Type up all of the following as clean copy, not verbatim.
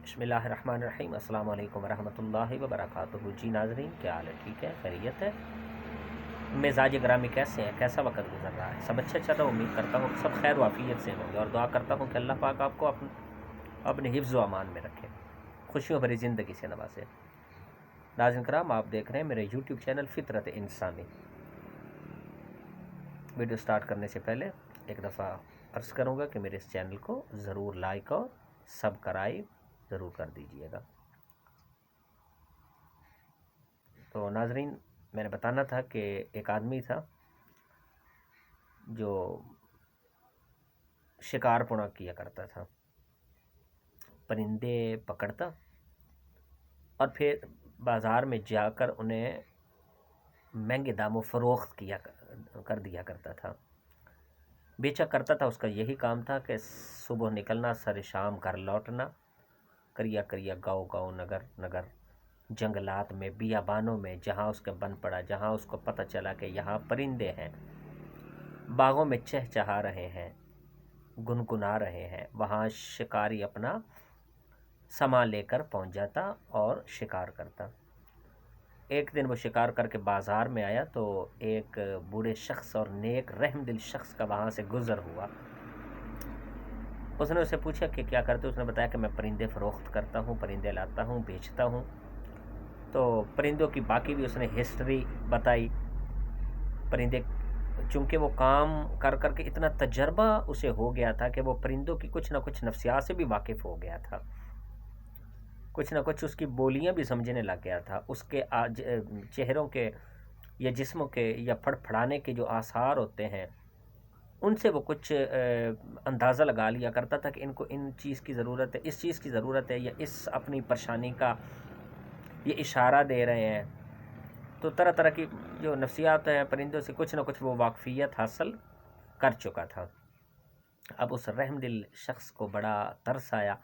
بسم اللہ الرحمن الرحیم۔ السلام علیکم ورحمۃ اللہ وبرکاتہ۔ جی ناظرین، کیا حال ہے؟ ٹھیک ہے، خیریت ہے؟ مزاج گرامی کیسے ہیں؟ کیسا وقت گزر رہا ہے؟ سب اچھا چل رہا ہے؟ امید کرتا ہوں کہ سب خیر و عافیت سے ہوں گے، اور دعا کرتا ہوں کہ اللہ پاک آپ کو اپنے حفظ و امان میں رکھے، خوشیوں بھری زندگی سے نوازے۔ ناظرین کرام، آپ دیکھ رہے ہیں میرے یوٹیوب چینل فطرت انسانی۔ ویڈیو سٹارٹ کرنے سے پہلے ایک دفعہ عرض کروں گا کہ میرے اس چینل کو ضرور لائک اور سبسکرائب ضرور کر دیجئے گا۔ تو ناظرین، میں نے بتانا تھا کہ ایک آدمی تھا جو شکار پنا کیا کرتا تھا، پرندے پکڑتا اور پھر بازار میں جا کر انہیں مہنگے داموں فروخت کر دیا کرتا تھا، بیچا کرتا تھا۔ اس کا یہی کام تھا کہ صبح نکلنا، سر شام گھر لوٹنا، کریا کریا گاؤں گاؤں، نگر نگر، جنگلات میں، بیابانوں میں، جہاں اس کا بن پڑا، جہاں اس کو پتہ چلا کہ یہاں پرندے ہیں، باغوں میں چہچہا رہے ہیں، گنگنا رہے ہیں، وہاں شکاری اپنا سامان لے کر پہنچ جاتا اور شکار کرتا۔ ایک دن وہ شکار کر کے بازار میں آیا تو ایک بوڑھے شخص اور نیک رحم دل شخص کا وہاں سے گزر ہوا۔ اس نے اسے پوچھا کہ کیا کرتے ہو؟ اس نے بتایا کہ میں پرندے فروخت کرتا ہوں، پرندے لاتا ہوں، بیچتا ہوں۔ تو پرندوں کی باقی بھی اس نے ہسٹری بتائی۔ پرندے، چونکہ وہ کام کر کر کے اتنا تجربہ اسے ہو گیا تھا کہ وہ پرندوں کی کچھ نہ کچھ نفسیات سے بھی واقف ہو گیا تھا، کچھ نہ کچھ اس کی بولیاں بھی سمجھنے لگ گیا تھا، اس کے چہروں کے یا جسموں کے یا پھڑ پھڑانے کے جو آثار ہوتے ہیں ان سے وہ کچھ اندازہ لگا لیا کرتا تھا کہ ان کو ان چیز کی ضرورت ہے، اس چیز کی ضرورت ہے، یا اس اپنی پریشانی کا یہ اشارہ دے رہے ہیں۔ تو طرح طرح کی جو نفسیات ہیں پرندوں سے کچھ نہ کچھ وہ واقفیت حاصل کر چکا تھا۔ اب اس رحم دل شخص کو بڑا ترس آیا۔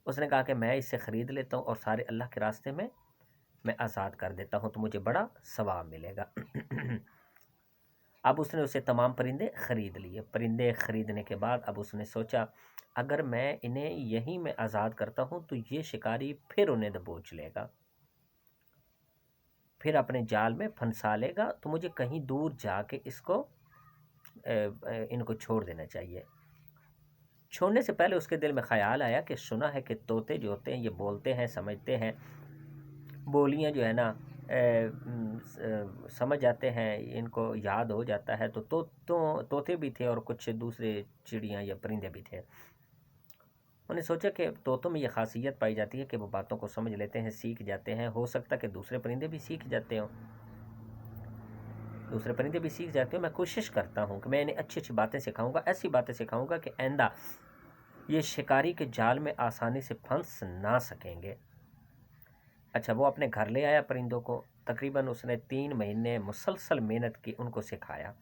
اس نے کہا کہ میں اسے خرید لیتا ہوں اور سارے اللہ کے راستے میں آزاد کر دیتا ہوں تو مجھے بڑا ثواب ملے گا۔ اب اس نے اسے تمام پرندے خرید لیے۔ پرندے خریدنے کے بعد اب اس نے سوچا اگر میں انہیں یہیں میں آزاد کرتا ہوں تو یہ شکاری پھر انہیں دبوچ لے گا، پھر اپنے جال میں پھنسا لے گا، تو مجھے کہیں دور جا کے ان کو چھوڑ دینا چاہیے۔ چھوڑنے سے پہلے اس کے دل میں خیال آیا کہ سنا ہے کہ طوطے جو ہوتے ہیں یہ بولتے ہیں، سمجھتے ہیں، بولیاں جو ہے نا سمجھ جاتے ہیں، ان کو یاد ہو جاتا ہے۔ تو طوطے بھی تھے اور کچھ دوسرے چڑیاں یا پرندے بھی تھے۔ انہوں نے سوچا کہ طوطوں میں یہ خاصیت پائی جاتی ہے کہ وہ باتوں کو سمجھ لیتے ہیں، سیکھ جاتے ہیں، ہو سکتا کہ دوسرے پرندے بھی سیکھ جاتے ہوں، میں کوشش کرتا ہوں کہ میں انہیں اچھی اچھی باتیں سکھاؤں گا، ایسی باتیں سکھاؤں گا کہ آئندہ یہ شکاری کے جال میں آسانی سے پھنس نہ سکیں گے۔ اچھا، وہ اپنے گھر لے آیا پرندوں کو، تقریباً اس نے 3 مہینے مسلسل محنت کی، ان کو سکھایا۔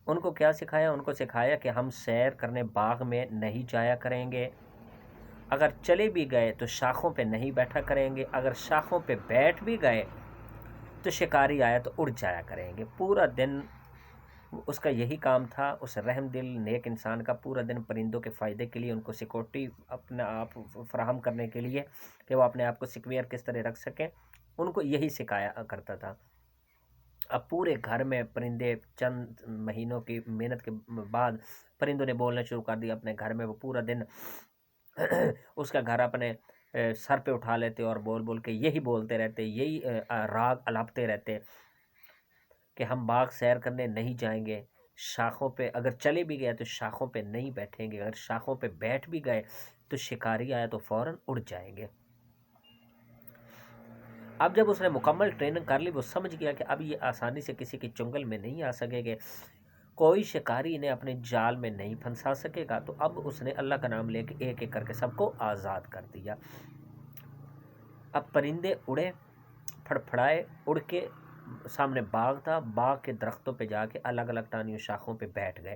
ان کو کیا سکھایا؟ ان کو سکھایا کہ ہم سیر کرنے باغ میں نہیں جایا کریں گے، اگر چلے بھی گئے تو شاخوں پہ نہیں بیٹھا کریں گے، اگر شاخوں پہ بیٹھ بھی گئے تو شکاری آیا تو اڑ جایا کریں گے۔ پورا دن اس کا یہی کام تھا، اس رحم دل نیک انسان کا، پورا دن پرندوں کے فائدے کے لیے، ان کو سیکورٹی اپنا آپ فراہم کرنے کے لیے کہ وہ اپنے آپ کو سیکیور کس طرح رکھ سکیں، ان کو یہی سکھایا کرتا تھا۔ اب پورے گھر میں پرندے، چند مہینوں کی محنت کے بعد پرندوں نے بولنا شروع کر دیا اپنے گھر میں۔ وہ پورا دن اس کا گھر اپنے سر پہ اٹھا لیتے اور بول بول کے یہی بولتے رہتے، یہی راگ الاپتے رہتے کہ ہم باغ سیر کرنے نہیں جائیں گے، شاخوں پہ اگر چلے بھی گئے تو شاخوں پہ نہیں بیٹھیں گے، اگر شاخوں پہ بیٹھ بھی گئے تو شکاری آیا تو فوراً اڑ جائیں گے۔ اب جب اس نے مکمل ٹریننگ کر لی، وہ سمجھ گیا کہ اب یہ آسانی سے کسی کے چنگل میں نہیں آ سکے گے، کوئی شکاری انہیں اپنے جال میں نہیں پھنسا سکے گا۔ تو اب اس نے اللہ کا نام لے کے ایک ایک کر کے سب کو آزاد کر دیا۔ اب پرندے اڑے، پھڑ پھڑائے، اڑ کے سامنے باغ تھا، باغ کے درختوں پہ جا کے الگ الگ ٹانیوں شاخوں پہ بیٹھ گئے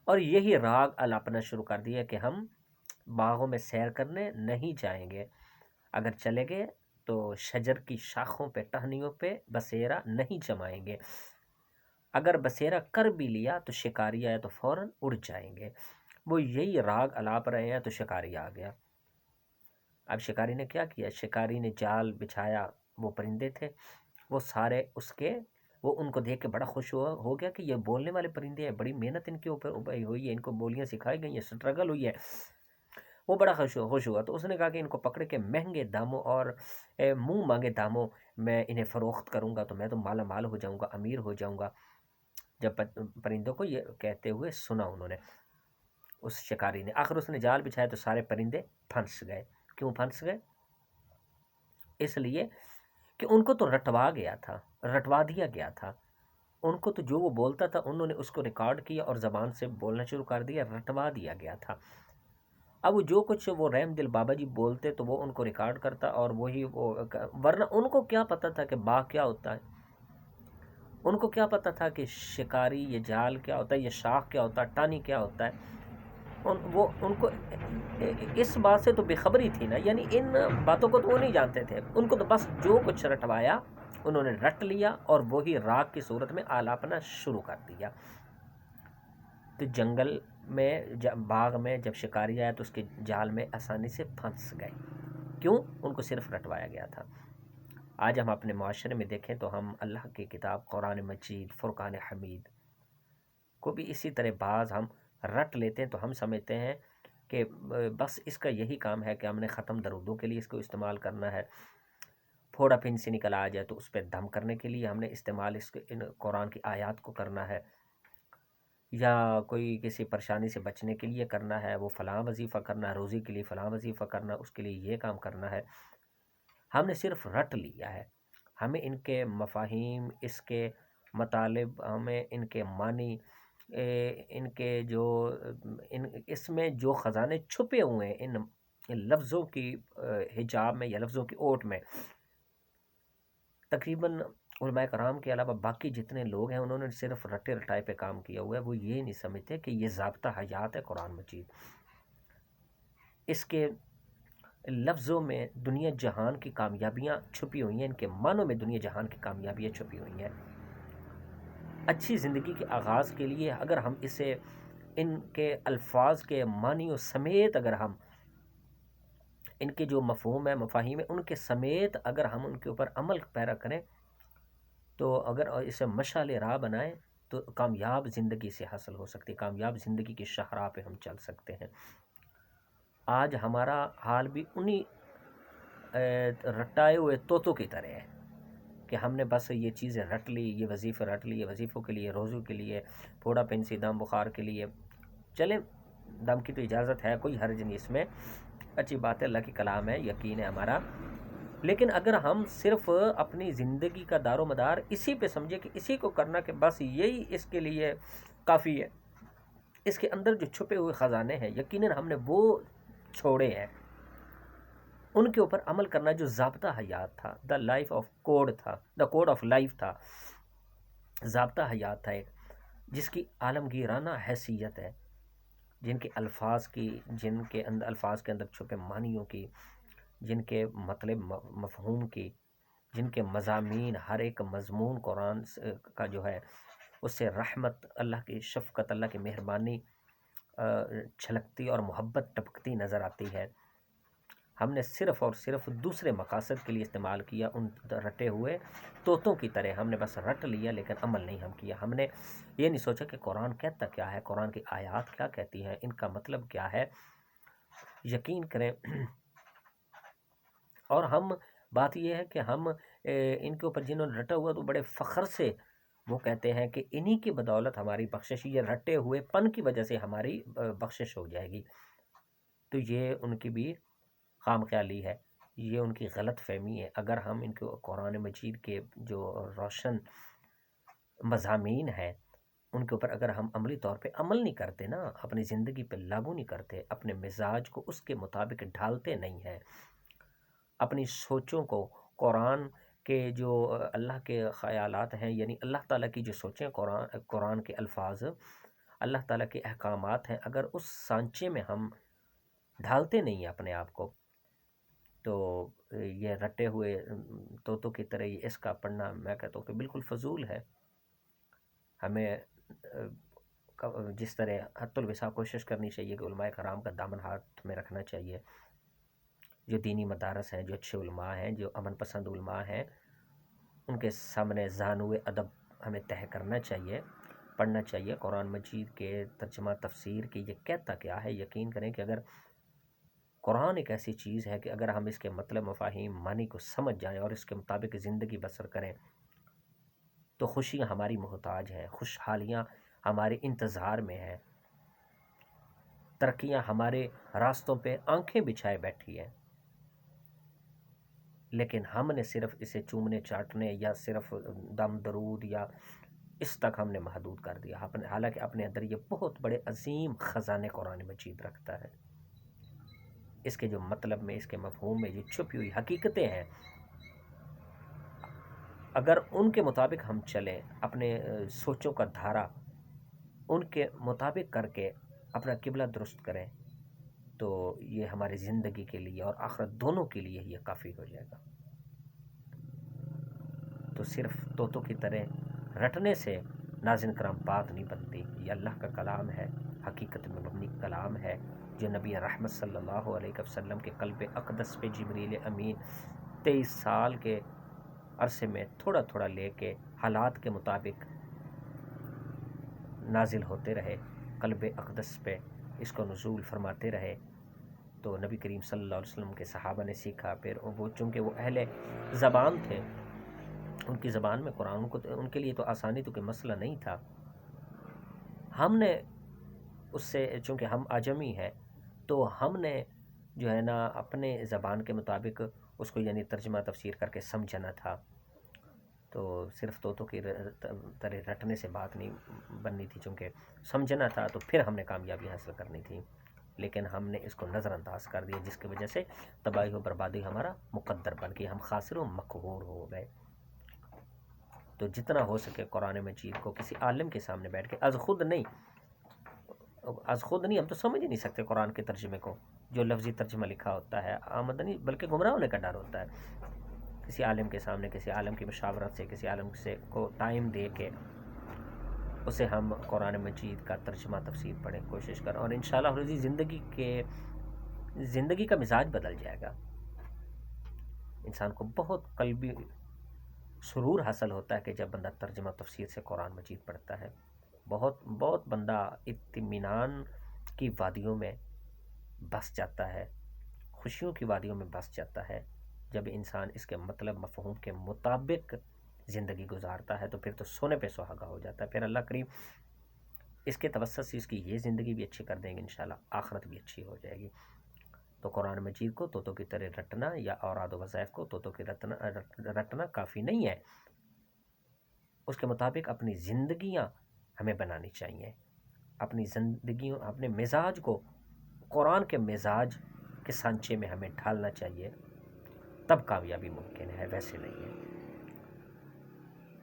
اور یہی راگ الاپنا شروع کر دیا کہ ہم باغوں میں سیر کرنے نہیں جائیں گے، اگر چلے گئے تو شجر کی شاخوں پہ، ٹہنیوں پہ بسیرا نہیں جمائیں گے، اگر بسیرا کر بھی لیا تو شکاری آیا تو فوراً اڑ جائیں گے۔ وہ یہی راگ الاپ رہے ہیں تو شکاری آ گیا۔ اب شکاری نے کیا کیا؟ شکاری نے جال بچھایا، وہ پرندے تھے، وہ سارے اس کے، وہ ان کو دیکھ کے بڑا خوش ہو گیا کہ یہ بولنے والے پرندے ہیں، بڑی محنت ان کے اوپر ہوئی ہے، ان کو بولیاں سکھائی گئی ہیں، سٹرگل ہوئی ہے۔ وہ بڑا خوش ہوا، تو اس نے کہا کہ ان کو پکڑ کے مہنگے داموں اور منہ مانگے داموں میں انہیں فروخت کروں گا، تو میں تو مالا مال ہو جاؤں گا، امیر ہو جاؤں گا۔ جب پرندوں کو یہ کہتے ہوئے سنا انہوں نے، اس شکاری نے، آخر اس نے جال بچھایا تو سارے پرندے پھنس گئے۔ کیوں پھنس گئے؟ اس لیے کہ ان کو تو رٹوا دیا گیا تھا، ان کو تو جو وہ بولتا تھا انہوں نے اس کو ریکارڈ کیا اور زبان سے بولنا شروع کر دیا، رٹوا دیا گیا تھا۔ اب وہ جو کچھ وہ رحم دل بابا جی بولتے تو وہ ان کو ریکارڈ کرتا، اور وہی وہ، ورنہ ان کو کیا پتہ تھا کہ باغ کیا ہوتا ہے، ان کو کیا پتہ تھا کہ شکاری، یہ جال کیا ہوتا ہے، یہ شاخ کیا ہوتا ہے، ٹانی کیا ہوتا ہے۔ ان کو اس بات سے تو بے خبری تھی نا، یعنی ان باتوں کو تو وہ نہیں جانتے تھے، ان کو تو بس جو کچھ رٹوایا انہوں نے رٹ لیا اور وہی راگ کی صورت میں آلاپنا شروع کر دیا۔ تو جنگل میں، باغ میں جب شکاری آیا تو اس کے جال میں آسانی سے پھنس گئے۔ کیوں؟ ان کو صرف رٹوایا گیا تھا۔ آج ہم اپنے معاشرے میں دیکھیں تو ہم اللہ کی کتاب قرآن مجید، فرقان حمید کو بھی اسی طرح بعض ہم رٹ لیتے ہیں، تو ہم سمجھتے ہیں کہ بس اس کا یہی کام ہے کہ ہم نے ختم درودوں کے لیے اس کو استعمال کرنا ہے، پھوڑا پھن سے نکل آ جائے تو اس پہ دم کرنے کے لیے ہم نے استعمال ان قرآن کی آیات کو کرنا ہے، یا کوئی کسی پریشانی سے بچنے کے لیے کرنا ہے، وہ فلاں وظیفہ کرنا ہے، روزی کے لیے فلاں وظیفہ کرنا، اس کے لیے یہ کام کرنا ہے۔ ہم نے صرف رٹ لیا ہے، ہمیں ان کے مفاہیم، اس کے مطالب، ہمیں ان کے معنی، ان کے جو اس میں جو خزانے چھپے ہوئے ہیں ان لفظوں کی حجاب میں یا لفظوں کی اوٹ میں، تقریباً علماء کرام کے علاوہ باقی جتنے لوگ ہیں انہوں نے صرف رٹے رٹائے پہ کام کیا ہوا ہے، وہ یہ نہیں سمجھتے کہ یہ ضابطہ حیات ہے قرآن مجید، اس کے لفظوں میں دنیا جہان کی کامیابیاں چھپی ہوئی ہیں، ان کے معنوں میں دنیا جہان کی کامیابیاں چھپی ہوئی ہیں۔ اچھی زندگی کے آغاز کے لیے اگر ہم اسے ان کے الفاظ کے معنیوں سمیت، اگر ہم ان کے جو مفہوم ہے، مفاہیم ہے، ان کے سمیت اگر ہم ان کے اوپر عمل پیرا کریں، تو اگر اسے مشعل راہ بنائیں تو کامیاب زندگی سے حاصل ہو سکتی ہے، کامیاب زندگی کی شاہراہ پہ ہم چل سکتے ہیں۔ آج ہمارا حال بھی انہی رٹائے ہوئے طوطوں کی طرح ہے کہ ہم نے بس یہ چیزیں رٹ لی، یہ وظیفے رٹ لی، یہ وظیفوں کے لیے، روزوں کے لیے، پھوڑا پھنسی، دم بخار کے لیے، چلیں دم کی تو اجازت ہے، کوئی حرج نہیں اس میں، اچھی بات ہے، اللہ کی کلام ہے، یقین ہے ہمارا، لیکن اگر ہم صرف اپنی زندگی کا دار و مدار اسی پہ سمجھے کہ اسی کو کرنا، کہ بس یہی اس کے لیے کافی ہے، اس کے اندر جو چھپے ہوئے خزانے ہیں یقیناً ہم نے وہ چھوڑے ہیں، ان کے اوپر عمل کرنا جو ضابطہ حیات تھا، دا لائف آف کوڈ تھا، دا کوڈ آف لائف تھا، ضابطہ حیات تھا ایک، جس کی عالمگیرانہ حیثیت ہے، جن کے الفاظ کی، جن کے اندر الفاظ کے اندر چھپے معنیوں کی، جن کے مطلب مفہوم کی، جن کے مضامین، ہر ایک مضمون قرآن کا جو ہے اس سے رحمت، اللہ کی شفقت، اللہ کی مہربانی چھلکتی اور محبت ٹپکتی نظر آتی ہے۔ ہم نے صرف اور صرف دوسرے مقاصد کے لیے استعمال کیا، ان رٹے ہوئے طوطوں کی طرح ہم نے بس رٹ لیا، لیکن عمل نہیں ہم کیا، ہم نے یہ نہیں سوچا کہ قرآن کہتا کیا ہے، قرآن کی آیات کیا کہتی ہیں، ان کا مطلب کیا ہے۔ یقین کریں، اور ہم بات یہ ہے کہ ہم ان کے اوپر جنہوں نے رٹا ہوا تو بڑے فخر سے وہ کہتے ہیں کہ انہی کی بدولت ہماری بخشش، یہ رٹے ہوئے پن کی وجہ سے ہماری بخشش ہو جائے گی، تو یہ ان کی بھی خام خیالی ہے، یہ ان کی غلط فہمی ہے۔ اگر ہم ان کو قرآن مجید کے جو روشن مضامین ہیں ان کے اوپر اگر ہم عملی طور پہ عمل نہیں کرتے نا، اپنی زندگی پہ لاگو نہیں کرتے، اپنے مزاج کو اس کے مطابق ڈھالتے نہیں ہیں، اپنی سوچوں کو قرآن کے جو اللہ کے خیالات ہیں، یعنی اللہ تعالیٰ کی جو سوچیں، قرآن کے الفاظ، اللہ تعالیٰ کے احکامات ہیں، اگر اس سانچے میں ہم ڈھالتے نہیں ہیں اپنے آپ کو، تو یہ رٹے ہوئے طوطوں کی طرح یہ اس کا پڑھنا، میں کہتا ہوں کہ بالکل فضول ہے۔ ہمیں جس طرح حت الوسع کوشش کرنی چاہیے کہ علماء کرام کا دامن ہاتھ میں رکھنا چاہیے، جو دینی مدارس ہیں، جو اچھے علماء ہیں، جو امن پسند علماء ہیں، ان کے سامنے زانوِ ادب ہمیں طے کرنا چاہیے، پڑھنا چاہیے قرآن مجید کے ترجمہ تفسیر کی یہ کہتا کیا ہے۔ یقین کریں کہ اگر قرآن ایک ایسی چیز ہے کہ اگر ہم اس کے مطلب، مفاہیم، معنی کو سمجھ جائیں اور اس کے مطابق زندگی بسر کریں تو خوشیاں ہماری محتاج ہیں، خوشحالیاں ہمارے انتظار میں ہیں، ترقیاں ہمارے راستوں پہ آنکھیں بچھائے بیٹھی ہیں، لیکن ہم نے صرف اسے چومنے چاٹنے یا صرف دم درود یا اس تک ہم نے محدود کر دیا، حالانکہ اپنے اندر یہ بہت بڑے عظیم خزانے قرآن مجید رکھتا ہے۔ اس کے جو مطلب میں، اس کے مفہوم میں جو چھپی ہوئی حقیقتیں ہیں، اگر ان کے مطابق ہم چلیں، اپنے سوچوں کا دھارا ان کے مطابق کر کے اپنا قبلہ درست کریں تو یہ ہماری زندگی کے لیے اور آخرت دونوں کے لیے یہ کافی ہو جائے گا۔ تو صرف طوطوں کی طرح رٹنے سے ناظرین کرام بات نہیں بنتی، یہ اللہ کا کلام ہے، حقیقت میں مبنی کلام ہے، جو نبی رحمت صلی اللہ علیہ وسلم کے قلب اقدس پہ جبریل امین 23 سال کے عرصے میں تھوڑا تھوڑا لے کے حالات کے مطابق نازل ہوتے رہے، قلب اقدس پہ اس کو نزول فرماتے رہے، تو نبی کریم صلی اللہ علیہ وسلم کے صحابہ نے سیکھا، پھر وہ چونکہ وہ اہل زبان تھے، ان کی زبان میں قرآن کو ان کے لیے تو آسانی تو کوئی مسئلہ نہیں تھا، ہم نے اس سے چونکہ ہم عجمی ہیں تو ہم نے جو ہے نا اپنے زبان کے مطابق اس کو یعنی ترجمہ تفسیر کر کے سمجھنا تھا، تو صرف طوطوں کی طرح رٹنے سے بات نہیں بننی تھی، چونکہ سمجھنا تھا تو پھر ہم نے کامیابی حاصل کرنی تھی، لیکن ہم نے اس کو نظر انداز کر دیا، جس کی وجہ سے تباہی و بربادی ہمارا مقدر بن گئی، ہم خاسر و مقہور ہو گئے۔ تو جتنا ہو سکے قرآن مجید کو کسی عالم کے سامنے بیٹھ کے از خود نہیں، ہم تو سمجھ ہی نہیں سکتے قرآن کے ترجمے کو، جو لفظی ترجمہ لکھا ہوتا ہے آمدنی، بلکہ گمراہ ہونے کا ڈر ہوتا ہے۔ کسی عالم کے سامنے، کسی عالم کی مشاورت سے، کسی عالم سے کو ٹائم دے کے اسے ہم قرآن مجید کا ترجمہ تفسیر پڑھیں، کوشش کریں، اور انشاءاللہ زندگی کا مزاج بدل جائے گا، انسان کو بہت قلبی سرور حاصل ہوتا ہے کہ جب بندہ ترجمہ تفسیر سے قرآن مجید پڑھتا ہے، بہت بندہ اطمینان کی وادیوں میں بس جاتا ہے، خوشیوں کی وادیوں میں بس جاتا ہے، جب انسان اس کے مطلب مفہوم کے مطابق زندگی گزارتا ہے تو پھر تو سونے پہ سہاگا ہو جاتا ہے، پھر اللہ کریم اس کے توسط سے اس کی یہ زندگی بھی اچھی کر دیں گے، انشاءاللہ آخرت بھی اچھی ہو جائے گی۔ تو قرآن مجید کو طوطوں کی طرح رٹنا یا اوراد و وظائف کو طوطوں کی رٹنا کافی نہیں ہے، اس کے مطابق اپنی زندگیاں ہمیں بنانی چاہیے، اپنی زندگیوں، اپنے مزاج کو قرآن کے مزاج کے سانچے میں ہمیں ڈھالنا چاہیے، تب کامیابی ممکن ہے، ویسے نہیں ہے۔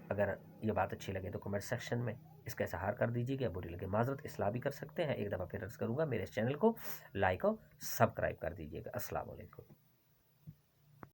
اگر یہ بات اچھی لگے تو کمنٹ سیکشن میں اس کا اظہار کر دیجیے گا، بری لگے معذرت اصلاح بھی کر سکتے ہیں۔ ایک دفعہ پھر عرض کروں گا میرے اس چینل کو لائک اور سبسکرائب کر دیجیے گا۔ السلام علیکم۔